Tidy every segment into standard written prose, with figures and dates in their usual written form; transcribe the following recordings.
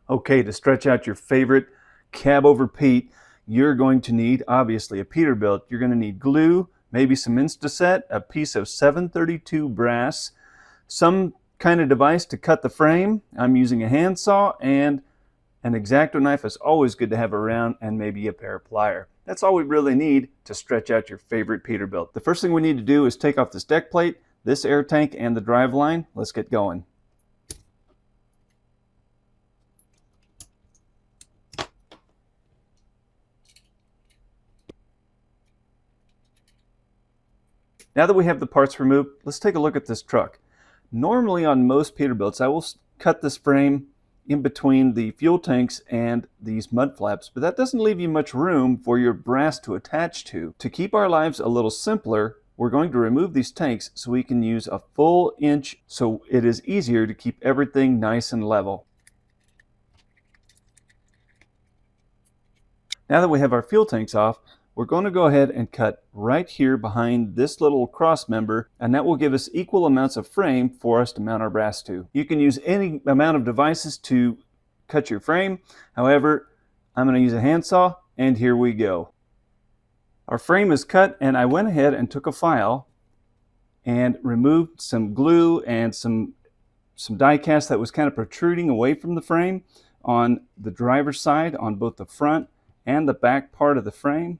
Okay, to stretch out your favorite cab over Pete, you're going to need, obviously, a Peterbilt. You're going to need glue, maybe some Instaset, a piece of 732 brass, some kind of device to cut the frame. I'm using a handsaw, and an X-Acto knife is always good to have around, and maybe a pair of pliers. That's all we really need to stretch out your favorite Peterbilt. The first thing we need to do is take off this deck plate, this air tank, and the drive line. Let's get going. Now that we have the parts removed, let's take a look at this truck. Normally on most Peterbilts, I will cut this frame in between the fuel tanks and these mud flaps, but that doesn't leave you much room for your brass to attach to. To keep our lives a little simpler, we're going to remove these tanks so we can use a full inch so it is easier to keep everything nice and level. Now that we have our fuel tanks off, we're going to go ahead and cut right here behind this little cross member, and that will give us equal amounts of frame for us to mount our brass to. You can use any amount of devices to cut your frame. However, I'm going to use a handsaw, and here we go. Our frame is cut, and I went ahead and took a file and removed some glue and some die cast that was kind of protruding away from the frame on the driver's side, on both the front and the back part of the frame.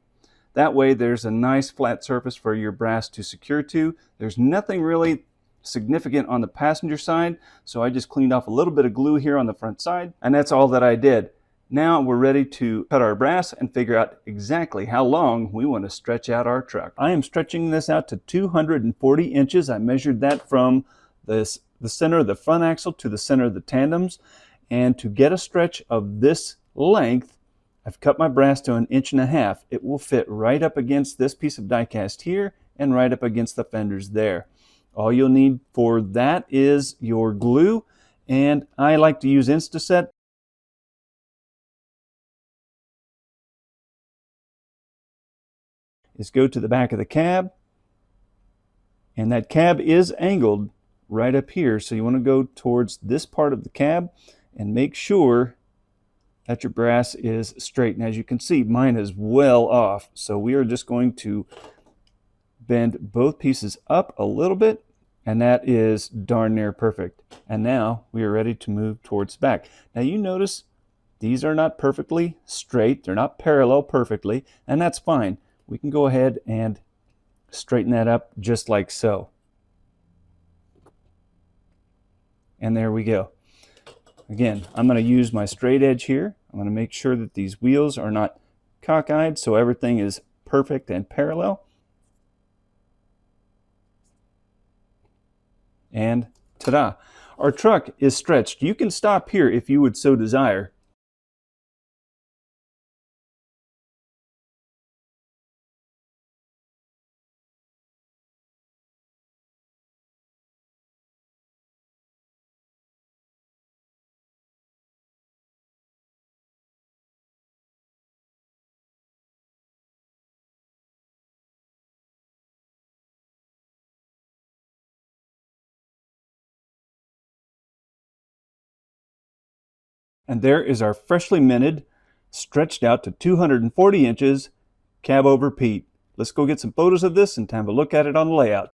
That way there's a nice flat surface for your brass to secure to. There's nothing really significant on the passenger side, so I just cleaned off a little bit of glue here on the front side, and that's all that I did. Now we're ready to cut our brass and figure out exactly how long we want to stretch out our truck. I am stretching this out to 240 inches. I measured that from the center of the front axle to the center of the tandems, and to get a stretch of this length, I've cut my brass to 1.5 inches. It will fit right up against this piece of die cast here and right up against the fenders there. All you'll need for that is your glue, and I like to use Instaset. Is go to the back of the cab, and that cab is angled right up here, so you want to go towards this part of the cab and make sure that your brass is straight. And as you can see, mine is well off. So we are just going to bend both pieces up a little bit, and that is darn near perfect. And now we are ready to move towards the back. Now you notice these are not perfectly straight. They're not parallel perfectly, and that's fine. We can go ahead and straighten that up just like so. And there we go. Again, I'm going to use my straight edge here. I'm going to make sure that these wheels are not cockeyed so everything is perfect and parallel. And ta-da! Our truck is stretched. You can stop here if you would so desire. And there is our freshly minted, stretched out to 240 inches cab over Pete. Let's go get some photos of this and have a look at it on the layout.